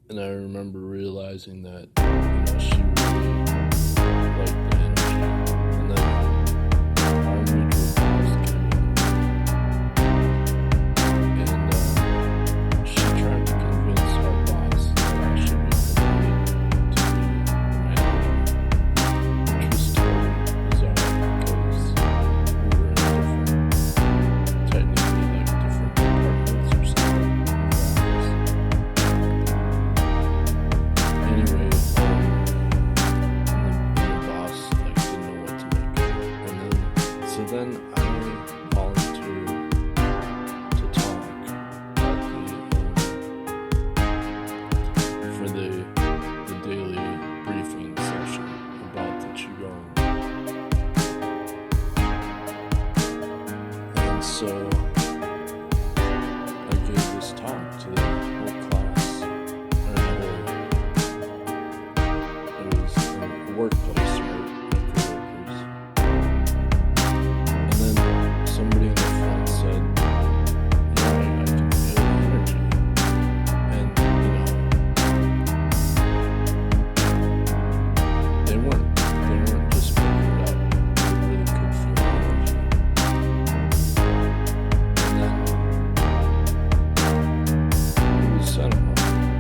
And I remember realizing that, she really liked the energy. And then our mutual boss came in, and she tried to convince our boss that I should be promoted to be a manager, which was totally bizarre because we were in technically different departments or something. Anyway, and the boss didn't know what to make of it. And then I volunteered to talk at for the daily briefing session about the Qigong. And so I gave this talk to the whole class, or the whole, it was a workplace, right, my coworkers. And then somebody in the front said, yeah, I can feel the energy. And, they weren't just making it up. They really could feel the energy. And then it was, I don't know, maybe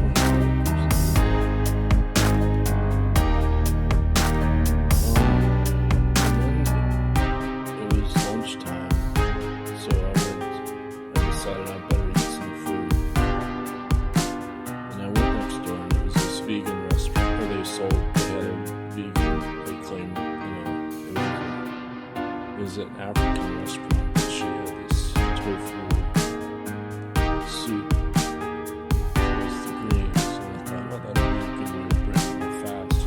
20 workers. And then it was lunchtime, so I decided I better eat some food. And I went next door, and it was this vegan restaurant where they had a vegan, they claimed, it was an African restaurant, but she had this tofu soup. It was the greens, and I thought, well, that'd be a good way to break my fast.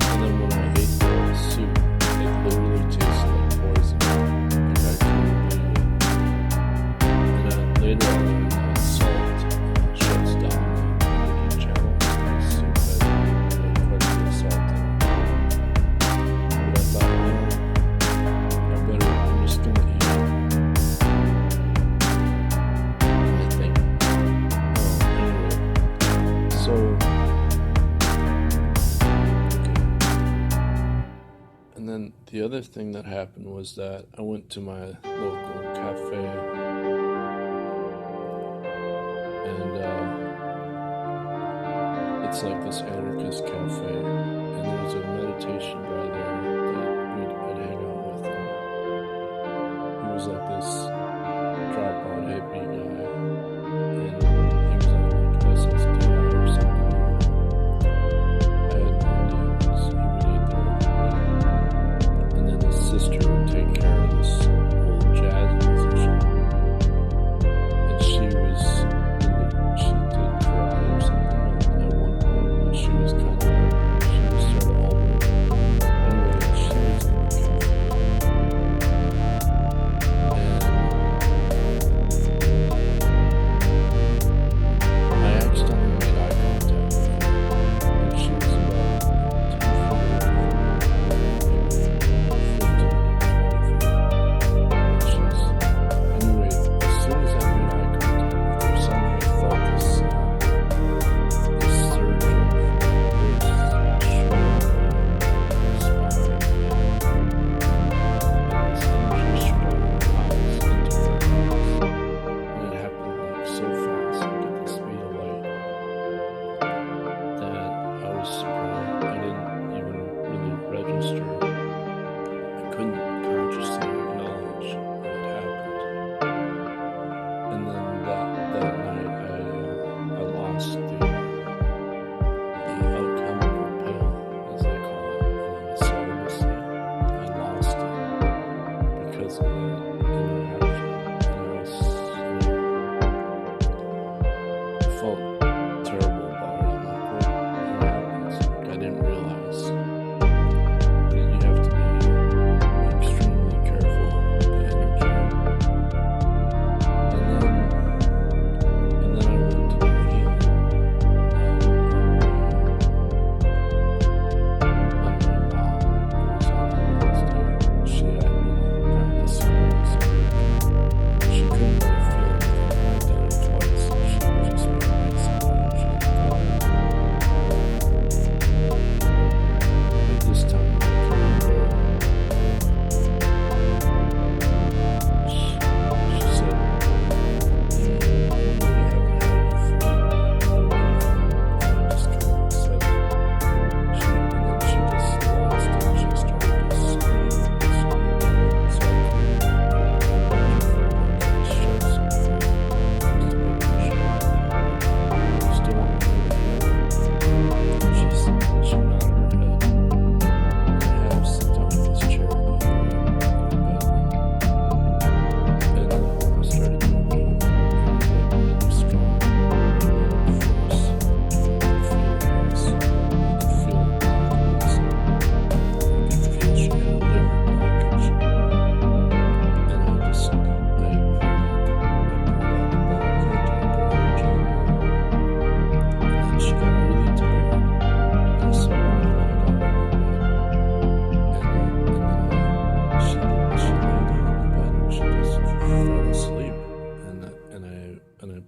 And then when I ate the soup, it literally tasted like poison. Like I couldn't believe it. And later I learned that salt shuts down the energy channels in the soup that quite a bit of salt in it. But I thought, I'm just gonna eat it. I think. Anyway. So, okay. And then the other thing that happened was that I went to my local cafe, and it's like this anarchist cafe, and there was a meditation guy there that I'd hang out with him. He was like this dropout hippie guy, and he was on SSDI or something. I had no idea, because he would eat there every day. And then his sister would take care of this old jazz musician, and she did karate or something at one point, but she was sort of Allbutt. Anyway, she was in the cafe, and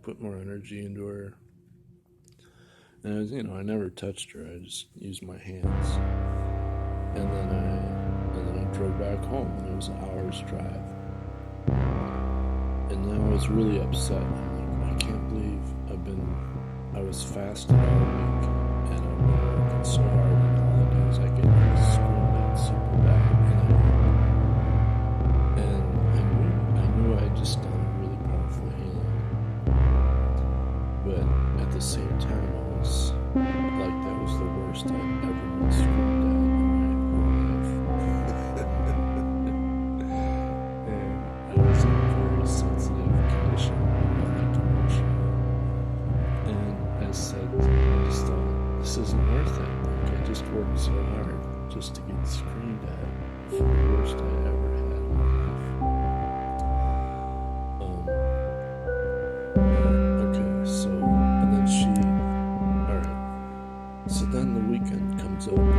put more energy into her. And I was, I never touched her. I just used my hands. And then I drove back home, and it was an hour's drive. And then I was really upset. I'm like, I can't believe I was fasting all week, and I've been working so hard on the holidays. I get screamed at super bad. And I knew I had just done a really powerful healing. But at the same time, I was like, that was the worst I'd ever been screamed at in my whole life. And I was in a very sensitive condition, like emotional. And I said, I just thought, this isn't worth it. Like, I just worked so hard just to get screamed at for the worst I ever had in my life. Okay, so, and then so then the weekend comes over,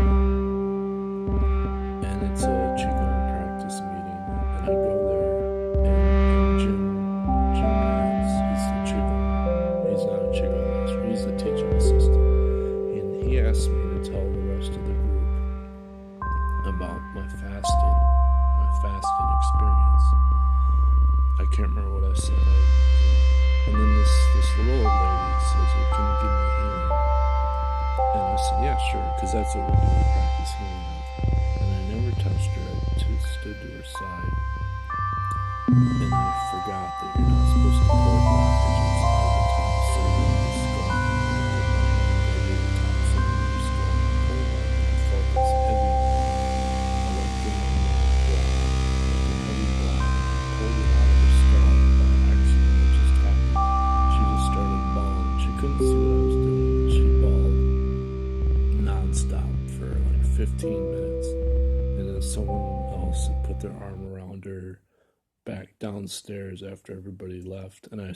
and it's a Qigong practice meeting, and I go there, and Jim Hans, he's the Qigong, he's not a Qigong master, he's the teaching assistant, and he asked me to tell the rest of the group about my fasting experience. I can't remember what I said, and then this little old lady says, well, can you give me healing? And I said, yeah, sure, because that's what we do, we practice healing with. And I never touched her. I just stood to her side. And I forgot that you're not supposed to pull blockages out of the top center of the skull. I put my hand over the top center of the skull and pulled out, and I felt this heavy heavy block. I pulled it out of her skull by accident. It just happened. She just started bawling. She couldn't see what I was doing. She bawled non-stop for like 15 minutes. And then someone else had put their arm around her back downstairs after everybody left. And I